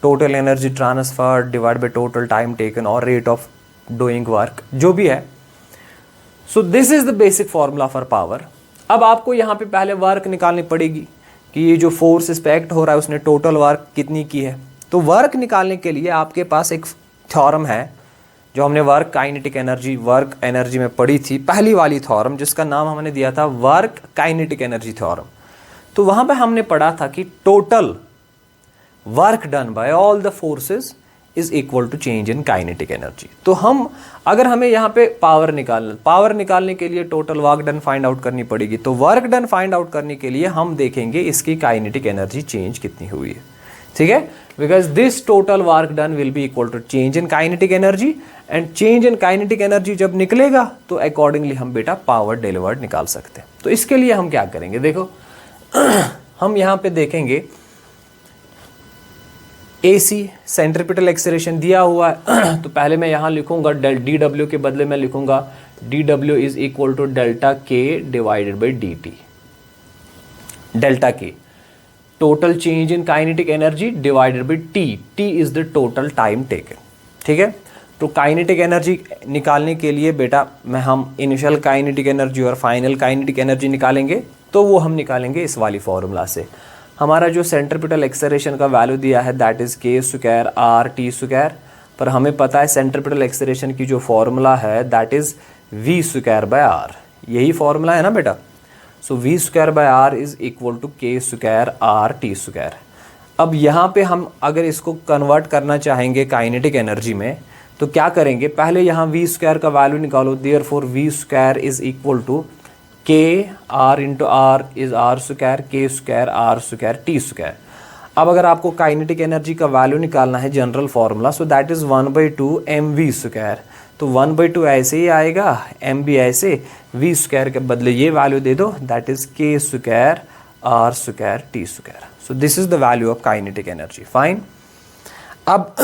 total energy transfer divide by total time taken और रेट ऑफ डूइंग वर्क, जो भी है। So this is the basic formula for power. अब आपको यहाँ पे पहले वर्क निकालनी पड़ेगी कि ये जो फोर्स इस पे एक्ट हो रहा है उसने टोटल वर्क कितनी की है। तो वर्क निकालने के लिए आपके पास एक थ्योरम है जो हमने work kinetic energy, work energy में पढ़ी थी, पहली वाली थ्योरम, जिसका नाम हमने दिया था वर्क काइनेटिक एनर्जी थ्योरम। तो वहां पे हमने पढ़ा था कि total work done by all the forces is equal to change in kinetic energy. तो हम अगर हमें यहाँ पे पावर निकालने के लिए total work done find out करनी पड़ेगी। तो वर्क डन फाइंड आउट करने के लिए हम देखेंगे इसकी काइनेटिक एनर्जी चेंज कितनी हुई है। ठीक है, because this total work done will be equal to change in kinetic energy, and change in kinetic energy जब निकलेगा तो अकॉर्डिंगली हम बेटा पावर डिलीवर्ड निकाल सकते हैं। तो इसके लिए हम क्या करेंगे, देखो हम यहाँ पे देखेंगे AC सेंट्रीपिटल एक्सेलरेशन दिया हुआ है तो पहले मैं यहाँ लिखूंगा dW के बदले में लिखूंगा dW is equal to delta K divided by dt। Delta K total change in kinetic energy divided by T is the total time taken. ठीक है, तो काइनेटिक एनर्जी निकालने के लिए बेटा हम इनिशियल काइनेटिक एनर्जी और फाइनल काइनेटिक एनर्जी निकालेंगे। तो वो हम निकालेंगे इस वाली फॉर्मूला से। हमारा जो सेंट्रीपिटल एक्सेलरेशन का वैल्यू दिया है that is k square r t square, पर हमें पता है सेंट्रीपिटल एक्सेलरेशन की जो फॉर्मूला है that is v square by r। यही फॉर्मूला है ना बेटा। So v square by r is equal to k square r t square. अब यहाँ पे हम अगर इसको कन्वर्ट करना चाहेंगे काइनेटिक एनर्जी में तो क्या करेंगे, पहले यहाँ v स्क्वायर का वैल्यू निकालो। Therefore v square is equal to k r into r is r square, k square r square t square. अब अगर आपको काइनेटिक एनर्जी का वैल्यू निकालना है general formula, so that is 1/2 mv square. तो 1/2 ऐसे ही आएगा, m भी ऐसे, v स्क्वायर के बदले ये वैल्यू दे दो that is k square r square t square. So this is the value of kinetic energy. Fine. अब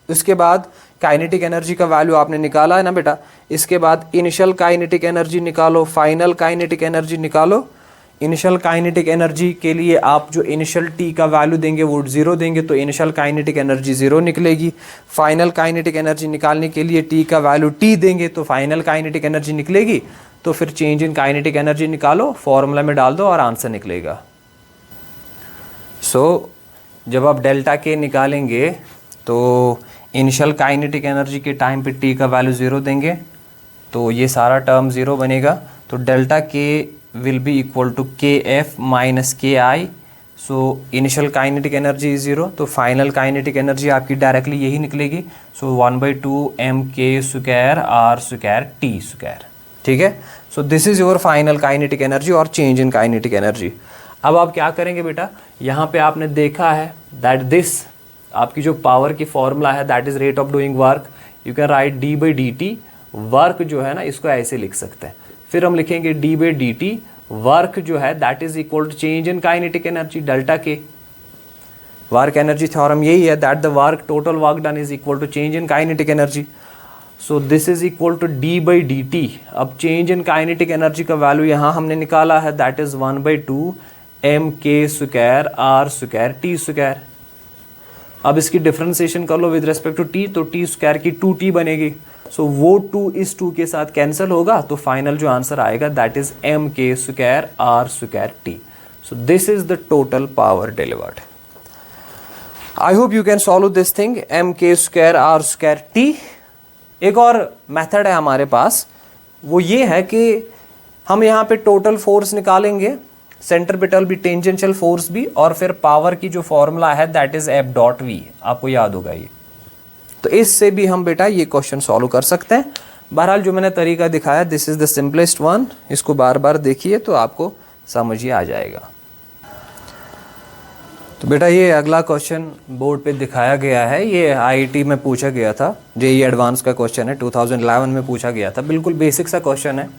उसके बाद काइनेटिक एनर्जी का वैल्यू आपने निकाला है ना बेटा, इसके बाद इनिशियल काइनेटिक एनर्जी निकालो, फाइनल काइनेटिक एनर्जी निकालो। इनिशियल काइनेटिक एनर्जी के लिए आप जो इनिशियल टी का वैल्यू देंगे वो 0 देंगे तो इनिशियल काइनेटिक एनर्जी 0 निकलेगी। फाइनल काइनेटिक एनर्जी निकालने के लिए टी का वैल्यू टी देंगे तो फाइनल काइनेटिक एनर्जी निकलेगी। तो फिर चेंज इन काइनेटिक एनर्जी निकालो, फॉर्मूला में डाल दो और आंसर निकलेगा। सो जब आप डेल्टा के निकालेंगे तो इनिशियल काइनेटिक एनर्जी के टाइम पे टी का वैल्यू 0 देंगे तो ये सारा टर्म 0 बनेगा। तो delta k will be equal to k f minus k i. So initial kinetic energy is 0 तो फाइनल काइनेटिक एनर्जी आपकी डायरेक्टली यही निकलेगी। So 1/2 m k square r square t square. ठीक है, so this is your final kinetic energy और चेंज इन काइनेटिक एनर्जी। अब आप क्या करेंगे बेटा, यहाँ पे आपने देखा है दैट दिस आपकी जो पावर की फॉर्मूला है that is rate of doing work. You can write D by d t. Work जो है ना इसको ऐसे लिख सकते हैं। फिर हम लिखेंगे d by d t work जो है that is equal to change in kinetic energy delta K. Work energy theorem यही है that the work total work done is equal to change in kinetic energy. So this is equal to d by d t. अब चेंज इन काइनेटिक एनर्जी का वैल्यू यहाँ हमने निकाला है that is 1/2 m k square r square t square. अब इसकी डिफरेंशिएशन कर लो विद रेस्पेक्ट टू टी तो टी स्क्वायर की 2t बनेगी। सो वो 2 इस 2 के साथ कैंसिल होगा तो फाइनल जो आंसर आएगा that is m k square r square t. So this is the total power delivered. I hope you can solve this thing m k square r square t. एक और मेथड है हमारे पास, वो ये है कि हम यहाँ पे टोटल फोर्स निकालेंगे, सेंट्रीपिटल भी टेंजेंशियल फोर्स भी, और फिर पावर की जो फॉर्मूला है that is F dot v. आपको याद होगा ये, तो इससे भी हम बेटा ये क्वेश्चन सॉल्व कर सकते हैं। बहरहाल जो मैंने तरीका दिखाया this is the simplest one, इसको बार बार देखिए तो आपको समझ ही आ जाएगा। तो बेटा ये अगला क्वेश्चन बोर्ड पे दिखाया गया है, ये आईआईटी में पूछा गया था, जेईई एडवांस का क्वेश्चन है, 2011 में पूछा गया था, बिल्कुल बेसिक सा क्वेश्चन है।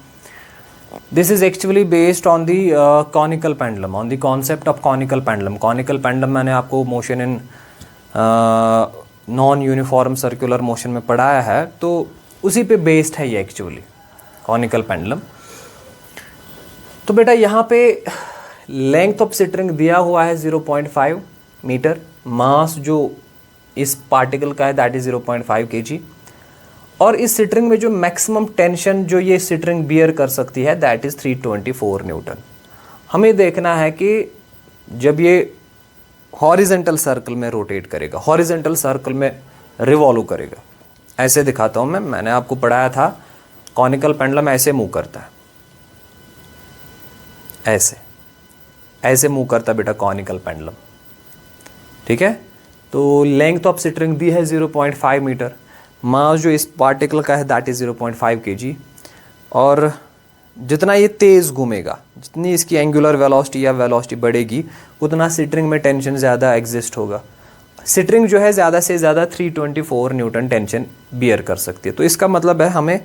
This is actually based on the conical pendulum, on the concept of conical pendulum. Conical pendulum मैंने आपको motion in non uniform circular motion में पढ़ाया है, तो उसी पे बेस्ड है ये एक्चुअली कॉनिकल पेंडुलम। तो बेटा यहाँ पे लेंथ ऑफ सिटरिंग दिया हुआ है 0.5 मीटर, मास जो इस पार्टिकल का है दैट इज 0.5 kg, और इस सिटरिंग में जो मैक्सिमम टेंशन जो ये सिटरिंग बियर कर सकती है दैट इज 324 न्यूटन। हमें देखना है कि जब ये हॉरिजेंटल सर्कल में रोटेट करेगा, हॉरिजेंटल सर्कल में रिवॉल्व करेगा, ऐसे दिखाता हूं मैंने आपको पढ़ाया था कॉनिकल पेंडुलम ऐसे मूव करता है, ऐसे मूव करता है बेटा कॉनिकल पेंडुलम। ठीक है, तो लेंथ ऑफ सिटरिंग दी है 0.5 मीटर, मास जो इस पार्टिकल का है दैट इज 0.5 kg, और जितना ये तेज घूमेगा, जितनी इसकी एंगुलर वेलोसिटी या वेलोसिटी बढ़ेगी उतना सिटरिंग में टेंशन ज़्यादा एग्जिस्ट होगा। सिटरिंग जो है ज़्यादा से ज़्यादा 324 न्यूटन टेंशन बियर कर सकती है। तो इसका मतलब है हमें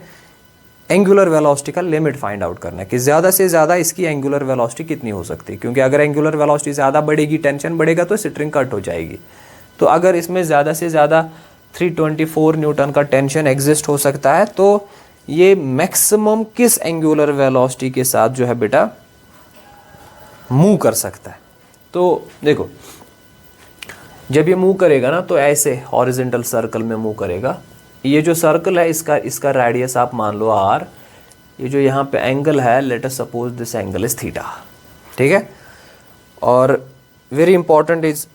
एंगुलर वेलोसिटी का लिमिट फाइंड आउट करना है कि ज़्यादा से ज़्यादा इसकी एंगुलर वेलोसिटी कितनी हो सकती है, क्योंकि अगर एंगुलर वेलोसिटी ज़्यादा बढ़ेगी, टेंशन बढ़ेगा तो सिटरिंग कट हो जाएगी। तो अगर इसमें ज़्यादा से ज़्यादा 324 न्यूटन का टेंशन एग्जिस्ट हो सकता है तो ये मैक्सिमम किस एंगुलर वेलोसिटी के साथ जो है बेटा मूव कर सकता है। तो देखो जब ये मूव करेगा ना तो ऐसे हॉरिजॉन्टल सर्कल में मूव करेगा। ये जो सर्कल है इसका रेडियस आप मान लो r, ये जो यहाँ पे एंगल है let us suppose this angle is theta. ठीक है, और वेरी इंपॉर्टेंट इज,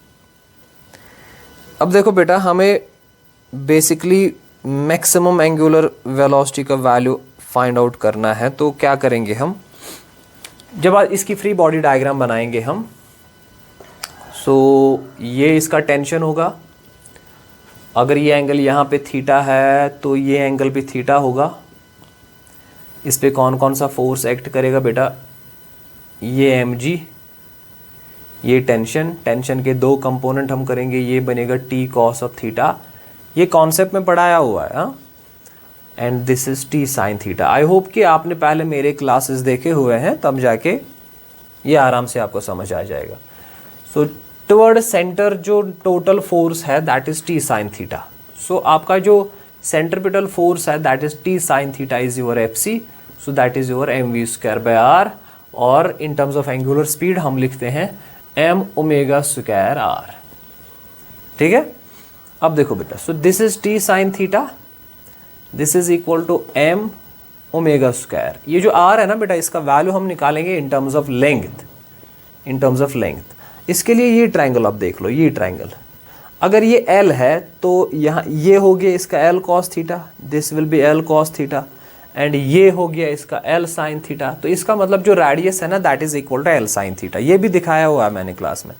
अब देखो बेटा हमें बेसिकली मैक्सिमम एंगुलर वेलोसिटी का वैल्यू फाइंड आउट करना है। तो क्या करेंगे हम, जब इसकी फ्री बॉडी डायग्राम बनाएंगे हम, सो ये इसका टेंशन होगा, अगर ये एंगल यहाँ पे थीटा है तो ये एंगल भी थीटा होगा। इस पे कौन कौन सा फोर्स एक्ट करेगा बेटा, ये mg, ये टेंशन के दो कंपोनेंट हम करेंगे, ये बनेगा t cos ऑफ थीटा, ये कॉन्सेप्ट में पढ़ाया हुआ है हाँ, and this is t sin theta. I hope कि आपने पहले मेरे क्लासेस देखे हुए हैं, तब जाके ये आराम से आपको समझ आ जाएगा। सो टुवर्ड सेंटर जो टोटल फोर्स है that is t sin theta. So आपका जो सेंट्रीपिटल फोर्स है that is t sin theta is your fc, so that is your mv square by r, और in terms of angular speed हम लिखते हैं m ओमेगा स्क्वायर r। ठीक है, अब देखो बेटा, so this is t sine theta, this is equal to m omega square. ये जो r है ना बेटा, इसका वैल्यू हम निकालेंगे इन terms of length, in terms of length. इसके लिए ये ट्रायंगल आप देख लो, ये ट्रायंगल अगर ये L है तो यहाँ ये हो गया इसका L cos theta, this will be L cos theta, and ये हो गया इसका L sin थीटा। तो इसका मतलब जो रेडियस है ना that is equal to L sin theta. ये भी दिखाया हुआ है मैंने क्लास में।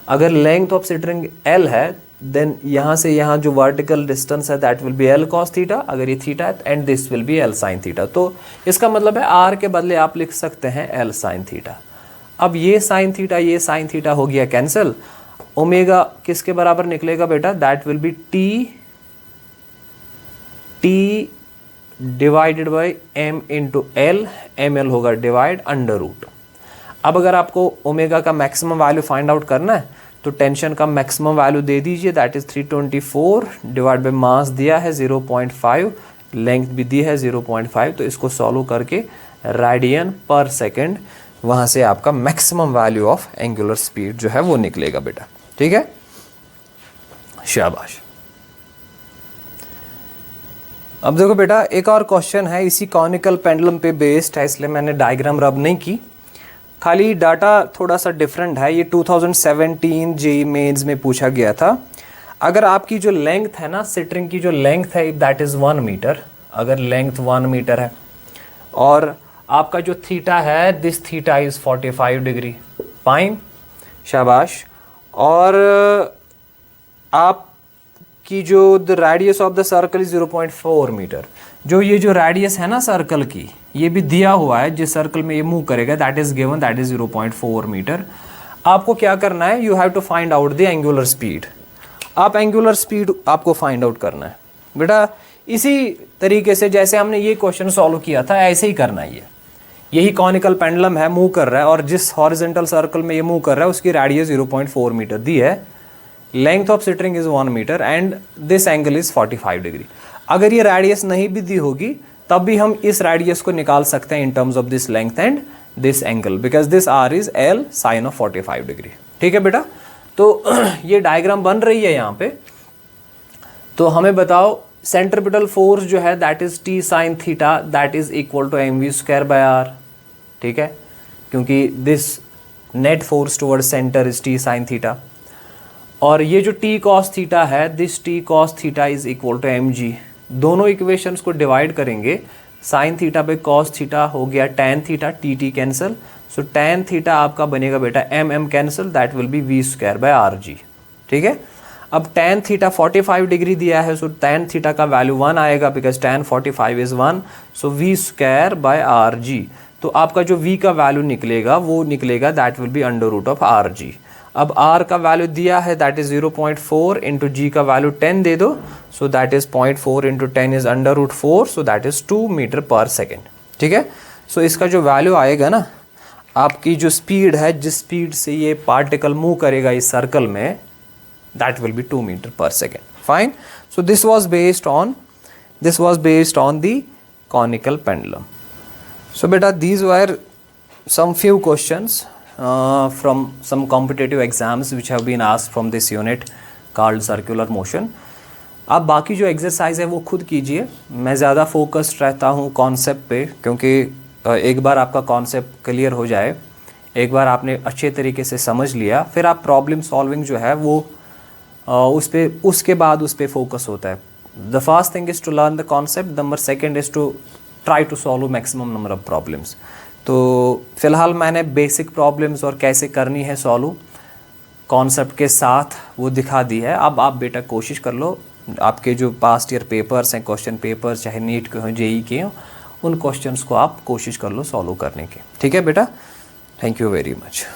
अगर लेंथ ऑफ सिटरिंग L है देन यहाँ से यहाँ जो वर्टिकल डिस्टेंस है that will be L cos theta, अगर ये थीटा है and this will be L sin theta. तो इसका मतलब है R के बदले आप लिख सकते हैं L sin थीटा। अब ये sin थीटा ये sin थीटा हो गया कैंसिल, ओमेगा किसके बराबर निकलेगा बेटा, that will be T divided by m into L, M L होगा डिवाइड अंडर रूट। अब अगर आपको ओमेगा का मैक्सिमम वैल्यू फाइंड आउट करना है तो टेंशन का मैक्सिमम वैल्यू दे दीजिए, that is 324 divide by mass दिया है 0.5, लेंथ भी दी है 0.5। तो इसको सॉल्व करके रेडियन पर सेकेंड, वहां से आपका maximum value of angular speed जो है वो निकलेगा बेटा। ठीक है, शाबाश। अब देखो बेटा, एक और क्वेश्चन है इसी कॉनिकल पेंडुलम पे बेस्ड है, इसलिए मैंने डायग्राम रब नहीं की, खाली डाटा थोड़ा सा डिफरेंट है। ये 2017 जेईई मेंस में पूछा गया था। अगर आपकी जो लेंथ है ना, सिटरिंग की जो लेंथ है दैट इज़ 1 मीटर, अगर लेंथ 1 मीटर है और आपका जो थीटा है this theta is 45 degree, fine, शाबाश। और आपकी जो the radius of the circle is 0.4 metre, जो ये जो रेडियस है ना सर्कल की, ये भी दिया हुआ है, जिस सर्कल में ये मूव करेगा that is given, that is 0.4 metre. आपको क्या करना है, you have to find out the angular speed. आप एंगुलर स्पीड आपको फाइंड आउट करना है बेटा, इसी तरीके से जैसे हमने ये क्वेश्चन सॉल्व किया था ऐसे ही करना है। यही कॉनिकल पेंडुलम है, मूव कर रहा है और जिस हॉरिजॉन्टल सर्कल में ये मूव कर रहा है उसकी रेडियस 0.4 मीटर दी है, length of string is 1 metre and this angle is 45 degree. अगर ये रेडियस नहीं भी दी होगी तब भी हम इस रेडियस को निकाल सकते हैं in terms of this length and this angle, because this R is L sine of 45 degree. ठीक है बेटा, तो ये डायग्राम बन रही है यहाँ पे। तो हमें बताओ सेंट्रिपिटल फोर्स जो है that is T sine theta, that is equal to mv square by r। ठीक है, क्योंकि this net force toward center is T sine theta, और ये जो T cos थीटा है this T cos theta is equal to mg। दोनों इक्वेशंस को डिवाइड करेंगे, sine theta by cos theta हो गया tan theta, T cancel, so tan theta आपका बनेगा बेटा mm cancel, that will B v square by rg। ठीक है, अब tan थीटा 45 डिग्री दिया है, सो tan थीटा का वैल्यू 1 आएगा because tan 45 is 1, so v square by rg। तो आपका जो v का वैल्यू निकलेगा वो निकलेगा that will be under root of rg। अब r का वैल्यू दिया है दैट इज 0.4 इंटू जी का वैल्यू 10 दे दो, so that is 0.4 into 10 is under root 4, so that is 2 metre per second. ठीक है, सो इसका जो वैल्यू आएगा ना, आपकी जो स्पीड है, जिस स्पीड से ये पार्टिकल मूव करेगा इस सर्कल में, that will B 2 metre per second. Fine, so this was based on the conical pendulum. So beta, these were some few questions from some competitive exams which have been asked from this unit called circular motion. आप बाकी जो एक्सरसाइज है वो खुद कीजिए, मैं ज़्यादा फोकस्ड रहता हूँ कॉन्सेप्ट पे, क्योंकि एक बार आपका कॉन्सेप्ट क्लियर हो जाए, एक बार आपने अच्छे तरीके से समझ लिया, फिर आप प्रॉब्लम सॉल्विंग जो है वो उसके बाद उस पर फोकस होता है। The first thing is to learn the concept, number second is to try to solve maximum number of problems. तो फिलहाल मैंने बेसिक प्रॉब्लम्स और कैसे करनी है सॉल्व कॉन्सेप्ट के साथ वो दिखा दी है। अब आप बेटा कोशिश कर लो, आपके जो पास्ट ईयर पेपर्स हैं, क्वेश्चन पेपर्स चाहे नीट के हों जेईई के हों, उन क्वेश्चंस को आप कोशिश कर लो सॉल्व करने के। ठीक है बेटा, थैंक यू वेरी मच।